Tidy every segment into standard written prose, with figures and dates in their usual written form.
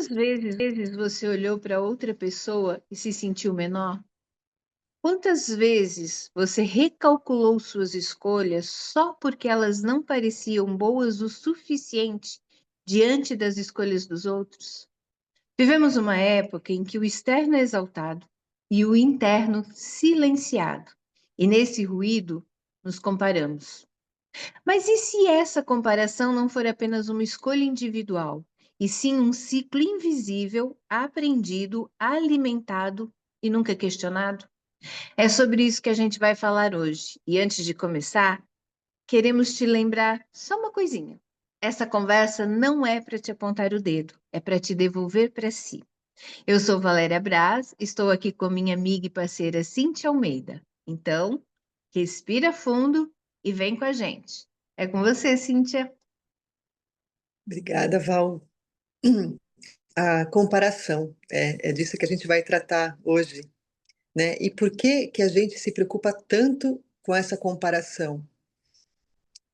Quantas vezes você olhou para outra pessoa e se sentiu menor? Quantas vezes você recalculou suas escolhas só porque elas não pareciam boas o suficiente diante das escolhas dos outros? Vivemos uma época em que o externo é exaltado e o interno silenciado, e nesse ruído nos comparamos. Mas e se essa comparação não for apenas uma escolha individual, e sim um ciclo invisível, aprendido, alimentado e nunca questionado? É sobre isso que a gente vai falar hoje. E antes de começar, queremos te lembrar só uma coisinha. Essa conversa não é para te apontar o dedo, é para te devolver para si. Eu sou Valéria Braz, estou aqui com minha amiga e parceira Cíntia Almeida. Então, respira fundo e vem com a gente. É com você, Cíntia. Obrigada, Val. A comparação, é disso que a gente vai tratar hoje, né? E por que que a gente se preocupa tanto com essa comparação?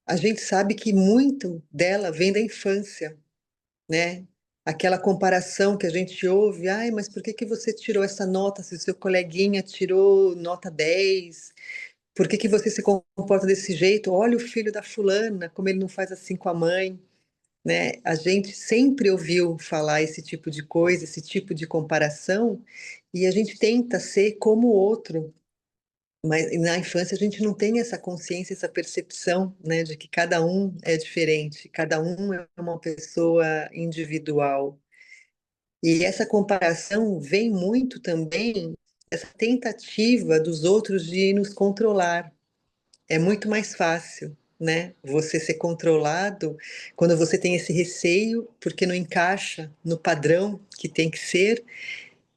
A gente sabe que muito dela vem da infância, né? Aquela comparação que a gente ouve, ai, mas por que que você tirou essa nota se o seu coleguinha tirou nota 10? Por que que você se comporta desse jeito? Olha o filho da fulana, como ele não faz assim com a mãe. Né? A gente sempre ouviu falar esse tipo de coisa, esse tipo de comparação, e a gente tenta ser como o outro, mas na infância a gente não tem essa consciência, essa percepção, né, de que cada um é diferente, cada um é uma pessoa individual. E essa comparação vem muito também essa tentativa dos outros de nos controlar. É muito mais fácil, né? Você ser controlado quando você tem esse receio, porque não encaixa no padrão que tem que ser,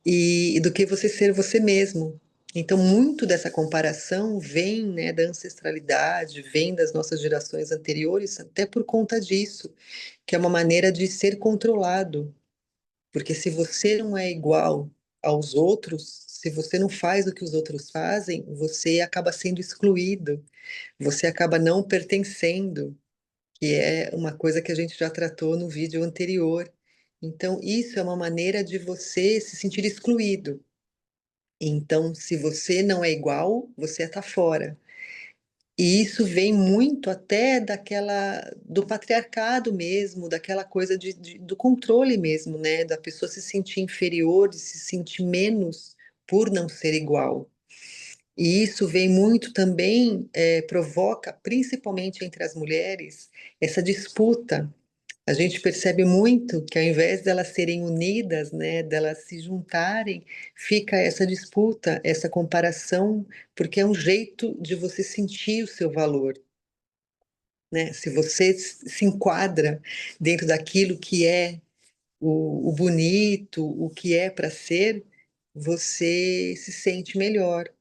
e do que você ser você mesmo. Então, muito dessa comparação vem, né, da ancestralidade, vem das nossas gerações anteriores, até por conta disso, que é uma maneira de ser controlado. Porque se você não é igual aos outros, se você não faz o que os outros fazem, você acaba sendo excluído, você acaba não pertencendo, que é uma coisa que a gente já tratou no vídeo anterior. Então, isso é uma maneira de você se sentir excluído. Então, se você não é igual, você está fora. E isso vem muito até do patriarcado mesmo, daquela coisa do controle mesmo, né? Da pessoa se sentir inferior, de se sentir menos por não ser igual. E isso vem muito também, provoca, principalmente entre as mulheres, essa disputa. A gente percebe muito que ao invés delas serem unidas, né, delas se juntarem, fica essa disputa, essa comparação, porque é um jeito de você sentir o seu valor, né? Se você se enquadra dentro daquilo que é o bonito, o que é para ser, você se sente melhor.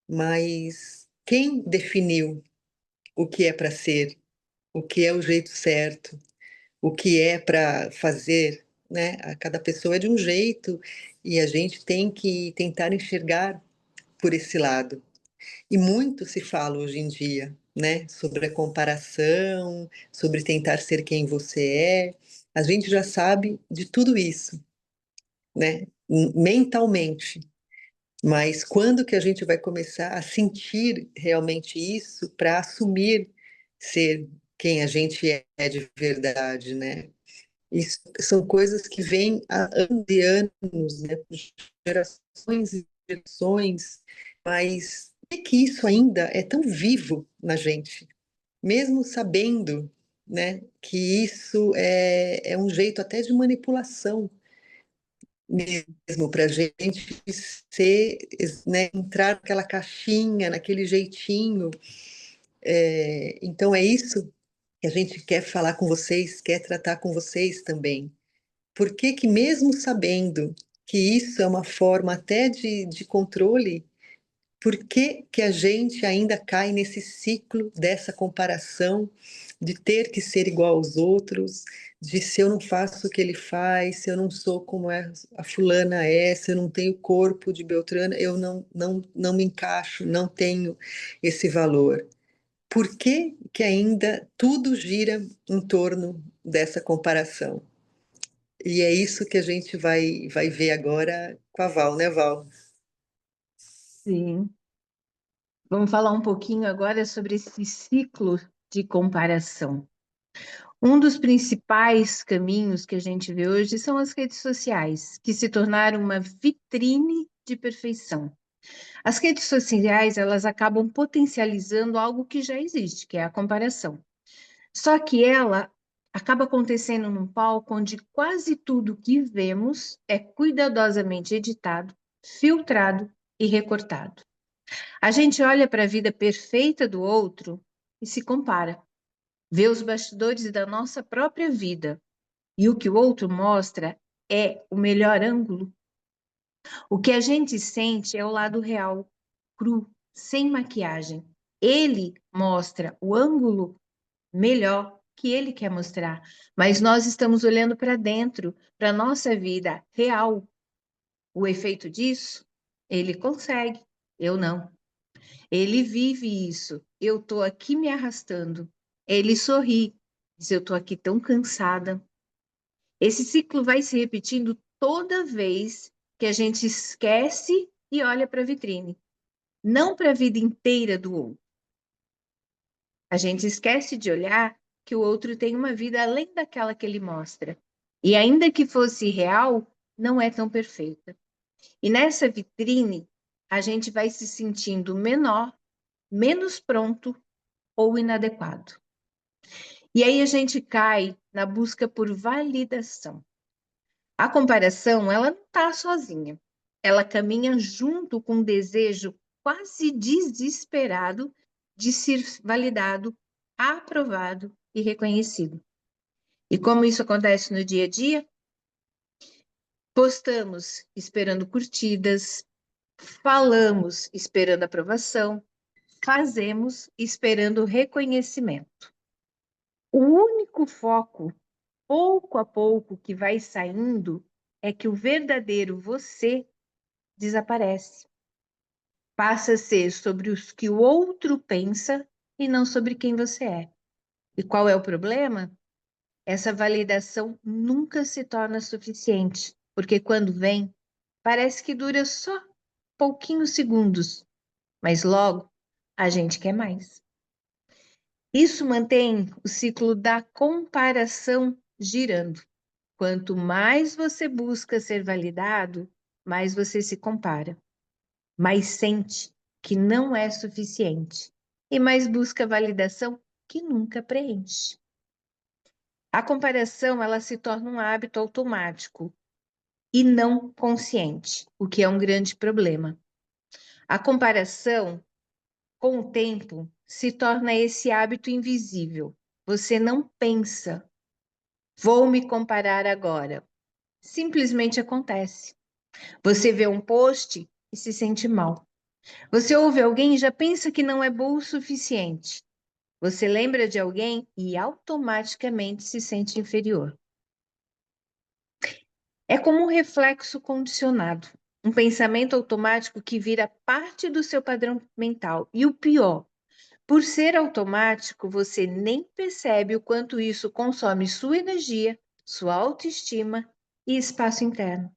Mas quem definiu o que é para ser, o que é o jeito certo, o que é para fazer, né? A cada pessoa é de um jeito e a gente tem que tentar enxergar por esse lado. E muito se fala hoje em dia, né? Sobre a comparação, sobre tentar ser quem você é. A gente já sabe de tudo isso, né? Mentalmente. Mas quando que a gente vai começar a sentir realmente isso para assumir ser quem a gente é de verdade, né? Isso são coisas que vêm há anos e anos, né? Por gerações e gerações, mas é que isso ainda é tão vivo na gente, mesmo sabendo, né, que isso é um jeito até de manipulação mesmo para a gente ser, né, entrar naquela caixinha, naquele jeitinho. Então é isso que a gente quer falar com vocês, quer tratar com vocês também. Por que que mesmo sabendo que isso é uma forma até de controle, por que que a gente ainda cai nesse ciclo dessa comparação, de ter que ser igual aos outros, de se eu não faço o que ele faz, se eu não sou como a fulana é, se eu não tenho o corpo de Beltrana, eu não me encaixo, não tenho esse valor. Por que que ainda tudo gira em torno dessa comparação? E é isso que a gente vai ver agora com a Val, né, Val? Sim. Vamos falar um pouquinho agora sobre esse ciclo de comparação. Um dos principais caminhos que a gente vê hoje são as redes sociais, que se tornaram uma vitrine de perfeição. As redes sociais, elas acabam potencializando algo que já existe, que é a comparação. Só que ela acaba acontecendo num palco onde quase tudo que vemos é cuidadosamente editado, filtrado e recortado. A gente olha para a vida perfeita do outro e se compara, vê os bastidores da nossa própria vida e o que o outro mostra é o melhor ângulo. O que a gente sente é o lado real, cru, sem maquiagem. Ele mostra o ângulo melhor que ele quer mostrar, mas nós estamos olhando para dentro, para a nossa vida real. O efeito disso, ele consegue, eu não. Ele vive isso, eu estou aqui me arrastando. Ele sorri, diz: eu estou aqui tão cansada. Esse ciclo vai se repetindo toda vez que a gente esquece e olha para a vitrine, não para a vida inteira do outro. A gente esquece de olhar que o outro tem uma vida além daquela que ele mostra. E ainda que fosse real, não é tão perfeita. E nessa vitrine, a gente vai se sentindo menor, menos pronto ou inadequado. E aí a gente cai na busca por validação. A comparação, ela não está sozinha. Ela caminha junto com um desejo quase desesperado de ser validado, aprovado e reconhecido. E como isso acontece no dia a dia? Postamos esperando curtidas, falamos esperando aprovação, fazemos esperando reconhecimento. O único foco, pouco a pouco, que vai saindo é que o verdadeiro você desaparece. Passa a ser sobre os que o outro pensa e não sobre quem você é. E qual é o problema? Essa validação nunca se torna suficiente, porque quando vem, parece que dura só pouquinhos segundos, mas logo a gente quer mais. Isso mantém o ciclo da comparação girando. Quanto mais você busca ser validado, mais você se compara, mais sente que não é suficiente e mais busca validação que nunca preenche. A comparação, ela se torna um hábito automático e não consciente, o que é um grande problema. A comparação, com o tempo, se torna esse hábito invisível. Você não pensa, vou me comparar agora. Simplesmente acontece. Você vê um post e se sente mal. Você ouve alguém e já pensa que não é bom o suficiente. Você lembra de alguém e automaticamente se sente inferior. É como um reflexo condicionado, um pensamento automático que vira parte do seu padrão mental. E o pior, por ser automático, você nem percebe o quanto isso consome sua energia, sua autoestima e espaço interno.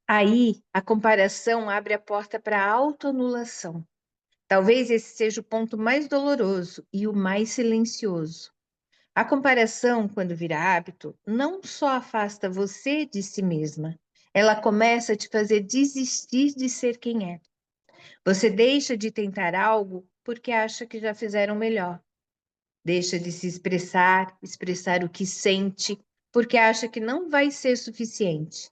Aí, a comparação abre a porta para a autoanulação. Talvez esse seja o ponto mais doloroso e o mais silencioso. A comparação, quando vira hábito, não só afasta você de si mesma, ela começa a te fazer desistir de ser quem é. Você deixa de tentar algo porque acha que já fizeram melhor. Deixa de se expressar, expressar o que sente, porque acha que não vai ser suficiente.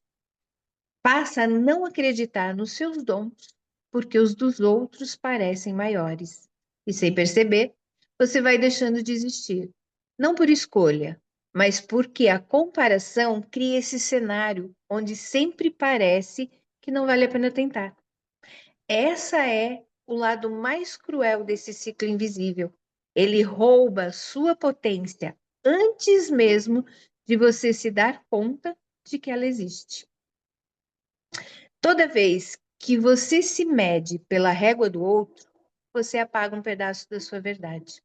Passa a não acreditar nos seus dons, porque os dos outros parecem maiores. E sem perceber, você vai deixando de existir. Não por escolha, mas porque a comparação cria esse cenário onde sempre parece que não vale a pena tentar. Essa é o lado mais cruel desse ciclo invisível. Ele rouba sua potência antes mesmo de você se dar conta de que ela existe. Toda vez que você se mede pela régua do outro, você apaga um pedaço da sua verdade.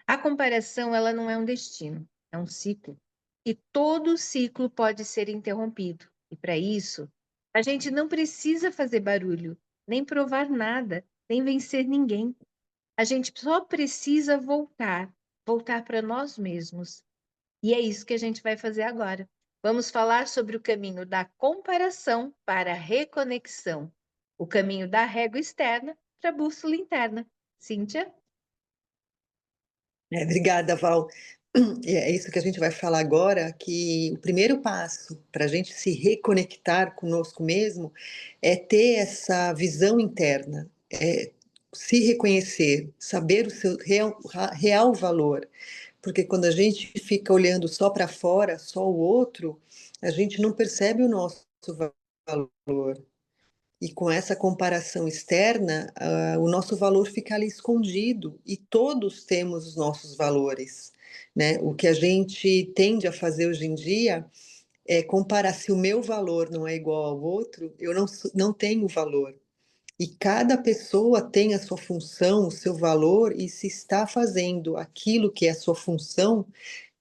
A comparação, ela não é um destino, é um ciclo. e todo ciclo pode ser interrompido. E para isso, a gente não precisa fazer barulho, nem provar nada, nem vencer ninguém. A gente só precisa voltar para nós mesmos. E é isso que a gente vai fazer agora. Vamos falar sobre o caminho da comparação para a reconexão, o caminho da régua externa para a bússola interna. Cíntia? Obrigada, Val. É isso que a gente vai falar agora, que o primeiro passo para a gente se reconectar conosco mesmo é ter essa visão interna, é se reconhecer, saber o seu real valor. Porque quando a gente fica olhando só para fora, só o outro, a gente não percebe o nosso valor. E com essa comparação externa, o nosso valor fica ali escondido e todos temos os nossos valores, né? O que a gente tende a fazer hoje em dia é comparar se o meu valor não é igual ao outro, eu não tenho valor. E cada pessoa tem a sua função, o seu valor, e se está fazendo aquilo que é a sua função,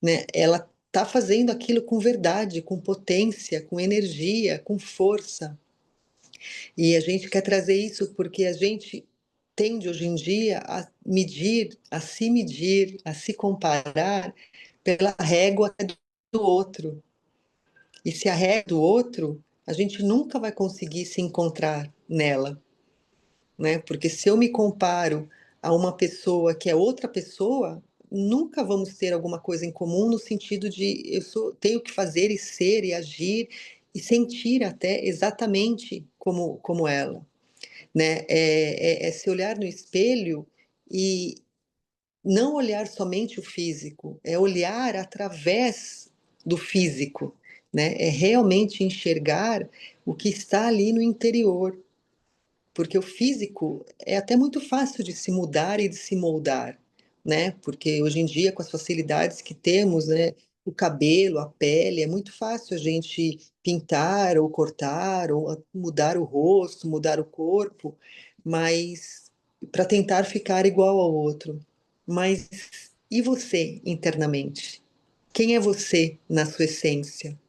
né? Ela está fazendo aquilo com verdade, com potência, com energia, com força. E a gente quer trazer isso porque a gente tende hoje em dia a medir, a se medir, a se comparar pela régua do outro. E se a régua do outro, a gente nunca vai conseguir se encontrar nela, né? Porque se eu me comparo a uma pessoa que é outra pessoa, nunca vamos ter alguma coisa em comum no sentido de tenho que fazer e ser e agir e sentir até exatamente como ela, né? É se olhar no espelho e não olhar somente o físico, é olhar através do físico, né? É realmente enxergar o que está ali no interior, porque o físico é até muito fácil de se mudar e de se moldar, né? Porque hoje em dia, com as facilidades que temos, né? O cabelo, a pele, é muito fácil a gente pintar ou cortar ou mudar o rosto, mudar o corpo, mas para tentar ficar igual ao outro. Mas e você internamente? Quem é você na sua essência?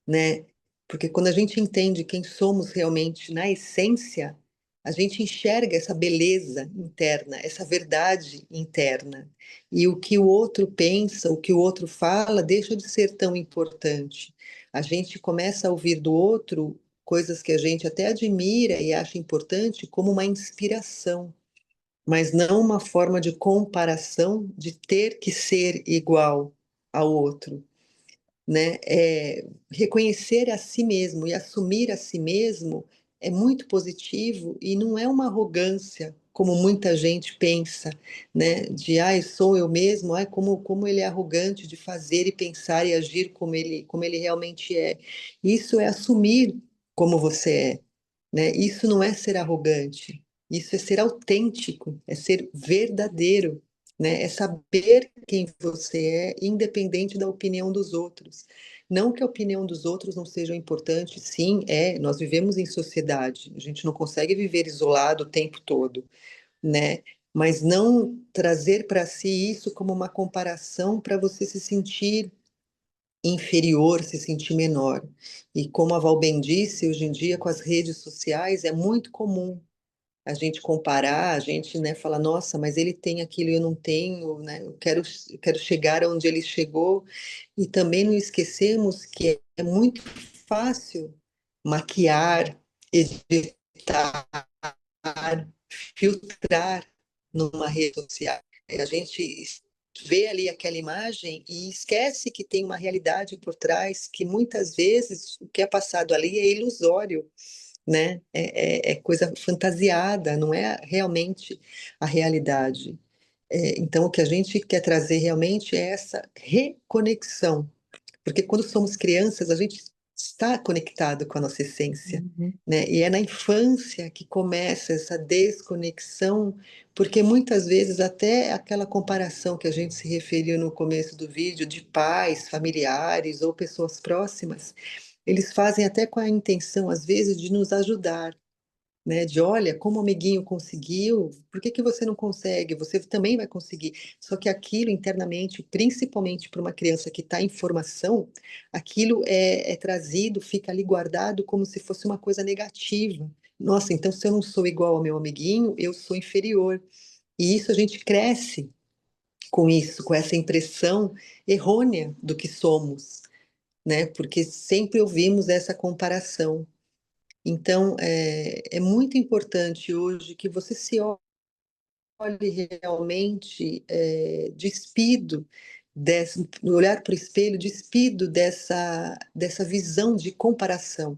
Né? Porque quando a gente entende quem somos realmente na essência, a gente enxerga essa beleza interna, essa verdade interna. E o que o outro pensa, o que o outro fala, deixa de ser tão importante. A gente começa a ouvir do outro coisas que a gente até admira e acha importante como uma inspiração, mas não uma forma de comparação, de ter que ser igual ao outro, né? Reconhecer a si mesmo e assumir a si mesmo é muito positivo e não é uma arrogância, como muita gente pensa, né? De, ai, sou eu mesmo, ai, como ele é arrogante de fazer e pensar e agir como ele realmente é. Isso é assumir como você é, né? Isso não é ser arrogante, isso é ser autêntico, é ser verdadeiro, né? É saber quem você é, independente da opinião dos outros. Não que a opinião dos outros não seja importante, sim, nós vivemos em sociedade, a gente não consegue viver isolado o tempo todo, né? Mas não trazer para si isso como uma comparação para você se sentir inferior, se sentir menor. E como a Val bem disse, hoje em dia com as redes sociais é muito comum a gente comparar, a gente, né, fala, nossa, mas ele tem aquilo e eu não tenho, né? Eu quero chegar onde ele chegou. E também não esquecemos que é muito fácil maquiar, editar, filtrar numa rede social. A gente vê ali aquela imagem e esquece que tem uma realidade por trás, que muitas vezes o que é passado ali é ilusório, né? É coisa fantasiada, não é realmente a realidade. Então, o que a gente quer trazer realmente é essa reconexão, porque quando somos crianças, a gente está conectado com a nossa essência, Uhum. né? E é na infância que começa essa desconexão, porque muitas vezes até aquela comparação que a gente se referiu no começo do vídeo de pais, familiares ou pessoas próximas, eles fazem até com a intenção, às vezes, de nos ajudar, né? De olha, como o amiguinho conseguiu, por que que você não consegue? Você também vai conseguir. Só que aquilo internamente, principalmente para uma criança que está em formação, aquilo é trazido, fica ali guardado como se fosse uma coisa negativa. Nossa, então se eu não sou igual ao meu amiguinho, eu sou inferior. E isso a gente cresce com isso, com essa impressão errônea do que somos, né? Porque sempre ouvimos essa comparação. Então, é muito importante hoje que você se olhe realmente despido olhar para o espelho, despido dessa visão de comparação,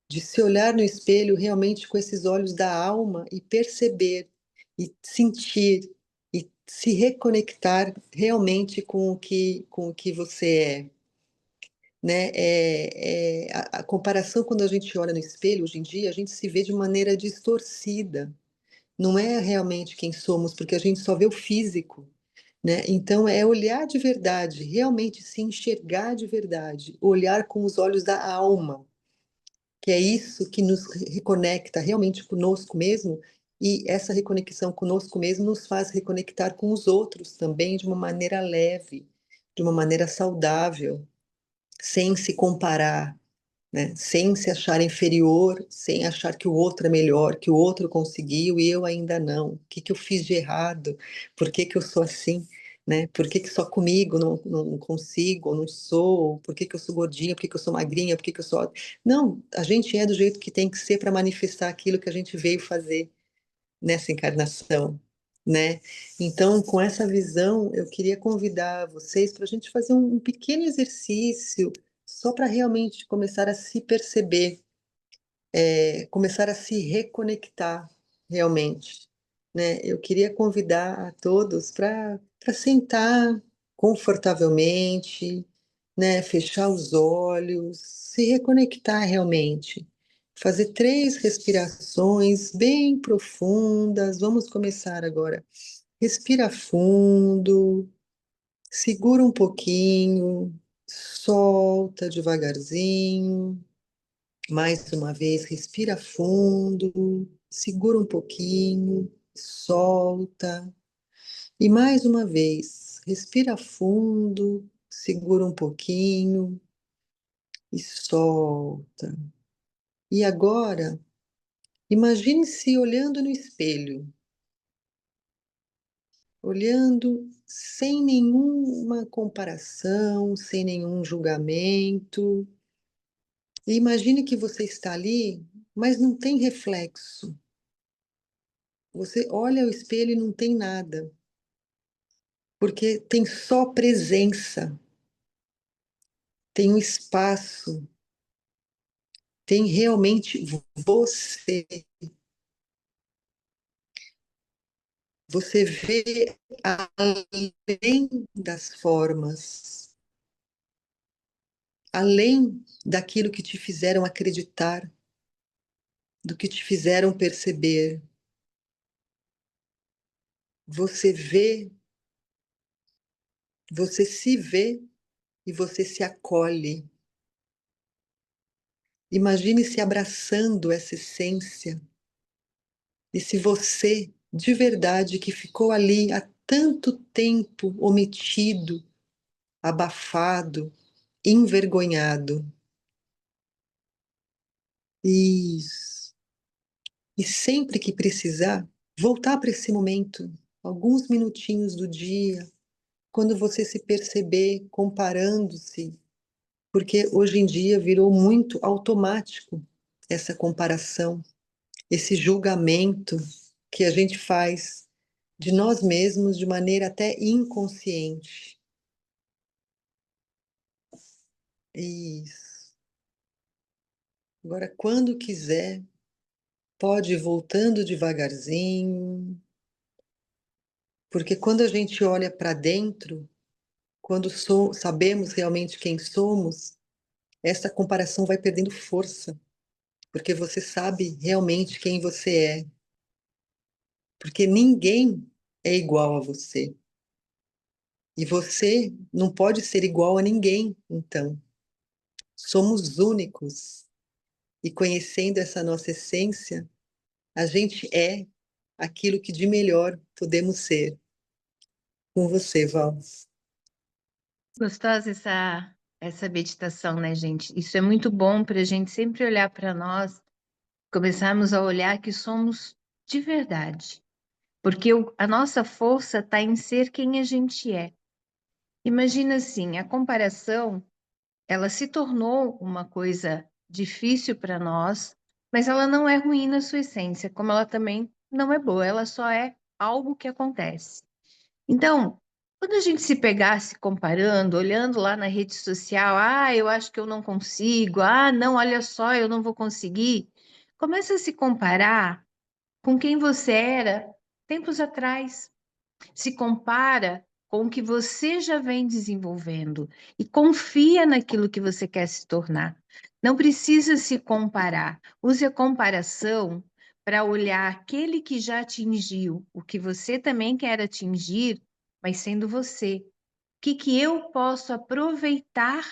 de se olhar no espelho realmente com esses olhos da alma e perceber e sentir e se reconectar realmente com o que você é, né? A comparação, quando a gente olha no espelho, hoje em dia, a gente se vê de maneira distorcida. Não é realmente quem somos, porque a gente só vê o físico, né? Então, é olhar de verdade, realmente se enxergar de verdade, olhar com os olhos da alma, que é isso que nos reconecta realmente conosco mesmo, e essa reconexão conosco mesmo nos faz reconectar com os outros também de uma maneira leve, de uma maneira saudável, sem se comparar, né? Sem se achar inferior, sem achar que o outro é melhor, que o outro conseguiu e eu ainda não. O que que eu fiz de errado? Por que que eu sou assim? Né? Por que que só comigo não consigo, ou não sou? Por que que eu sou gordinha? Por que que eu sou magrinha? Por que que eu sou... Não, a gente é do jeito que tem que ser para manifestar aquilo que a gente veio fazer nessa encarnação, né? Então, com essa visão, eu queria convidar vocês para a gente fazer um pequeno exercício só para realmente começar a se perceber, começar a se reconectar realmente, né? Eu queria convidar a todos para sentar confortavelmente, né? Fechar os olhos, se reconectar realmente. Fazer 3 respirações bem profundas. Vamos começar agora. Respira fundo, segura um pouquinho, solta devagarzinho. Mais uma vez, respira fundo, segura um pouquinho, solta. E mais uma vez, respira fundo, segura um pouquinho e solta. E agora, imagine-se olhando no espelho, olhando sem nenhuma comparação, sem nenhum julgamento. E imagine que você está ali, mas não tem reflexo. Você olha ao espelho e não tem nada, porque tem só presença, tem um espaço, tem realmente você. Você vê além das formas, além daquilo que te fizeram acreditar, do que te fizeram perceber. Você vê, você se vê e você se acolhe. Imagine se abraçando essa essência, esse você de verdade que ficou ali há tanto tempo omitido, abafado, envergonhado. Isso. E sempre que precisar, voltar para esse momento, alguns minutinhos do dia, quando você se perceber comparando-se, porque hoje em dia virou muito automático essa comparação, esse julgamento que a gente faz de nós mesmos de maneira até inconsciente. Isso. Agora, quando quiser, pode ir voltando devagarzinho, porque quando a gente olha para dentro, quando sabemos realmente quem somos, essa comparação vai perdendo força, porque você sabe realmente quem você é, porque ninguém é igual a você. E você não pode ser igual a ninguém, então. Somos únicos. E conhecendo essa nossa essência, A gente é aquilo que de melhor podemos ser. Com você, Val. Gostosa essa meditação, né, gente? Isso é muito bom para a gente sempre olhar para nós, começarmos a olhar que somos de verdade. Porque a nossa força está em ser quem a gente é. Imagina assim, a comparação, ela se tornou uma coisa difícil para nós, mas ela não é ruim na sua essência, como ela também não é boa, ela só é algo que acontece. Então, quando a gente se pegasse comparando, olhando lá na rede social, ah, eu acho que eu não consigo, ah, não, olha só, eu não vou conseguir, começa a se comparar com quem você era tempos atrás. Se compara com o que você já vem desenvolvendo e confia naquilo que você quer se tornar. Não precisa se comparar. Use a comparação para olhar aquele que já atingiu o que você também quer atingir, mas sendo você. O que eu posso aproveitar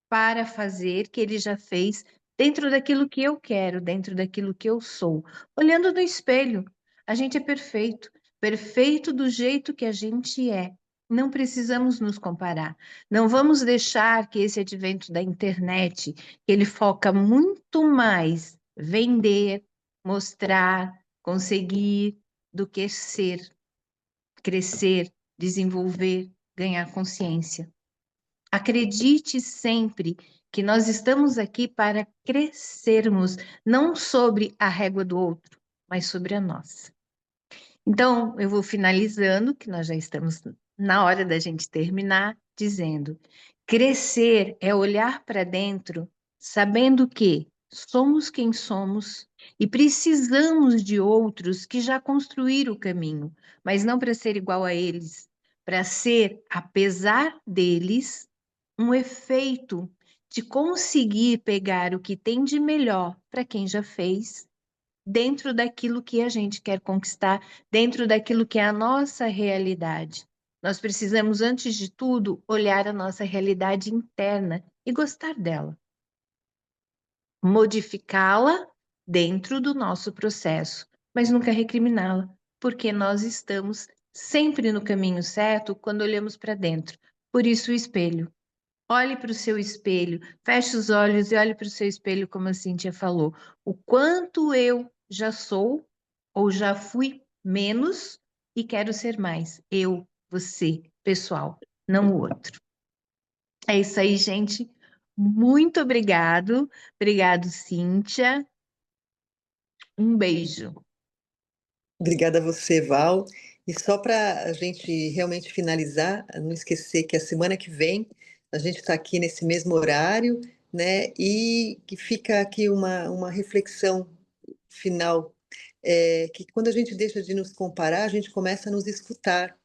para fazer que ele já fez dentro daquilo que eu quero, dentro daquilo que eu sou. Olhando no espelho, a gente é perfeito, perfeito do jeito que a gente é. Não precisamos nos comparar. Não vamos deixar que esse advento da internet, ele foca muito mais vender, mostrar, conseguir, do que ser, crescer, desenvolver, ganhar consciência. Acredite sempre que nós estamos aqui para crescermos, não sobre a régua do outro, mas sobre a nossa. Então, eu vou finalizando, que nós já estamos na hora da gente terminar, dizendo: crescer é olhar para dentro, sabendo que somos quem somos e precisamos de outros que já construíram o caminho, mas não para ser igual a eles, para ser, apesar deles, um efeito de conseguir pegar o que tem de melhor para quem já fez dentro daquilo que a gente quer conquistar, dentro daquilo que é a nossa realidade. Nós precisamos, antes de tudo, olhar a nossa realidade interna e gostar dela, modificá-la dentro do nosso processo, mas nunca recriminá-la, porque nós estamos sempre no caminho certo quando olhamos para dentro. Por isso, o espelho. Olhe para o seu espelho, feche os olhos e olhe para o seu espelho, como a Cíntia falou. O quanto eu já sou ou já fui menos e quero ser mais. Eu, você, pessoal, não o outro. É isso aí, gente. Muito obrigado. Obrigado, Cíntia. Um beijo. Obrigada a você, Val. E só para a gente realmente finalizar, não esquecer que a semana que vem a gente está aqui nesse mesmo horário, né? E que fica aqui uma reflexão final, que quando a gente deixa de nos comparar, a gente começa a nos escutar,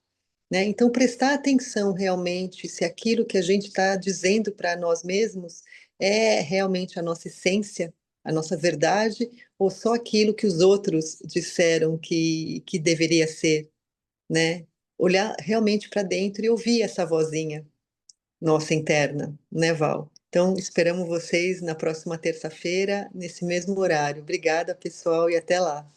né? Então, prestar atenção realmente se aquilo que a gente está dizendo para nós mesmos é realmente a nossa essência, a nossa verdade, ou só aquilo que os outros disseram que deveria ser, né? Olhar realmente para dentro e ouvir essa vozinha nossa interna, né, Val? Então, esperamos vocês na próxima terça-feira, nesse mesmo horário. Obrigada, pessoal, e até lá.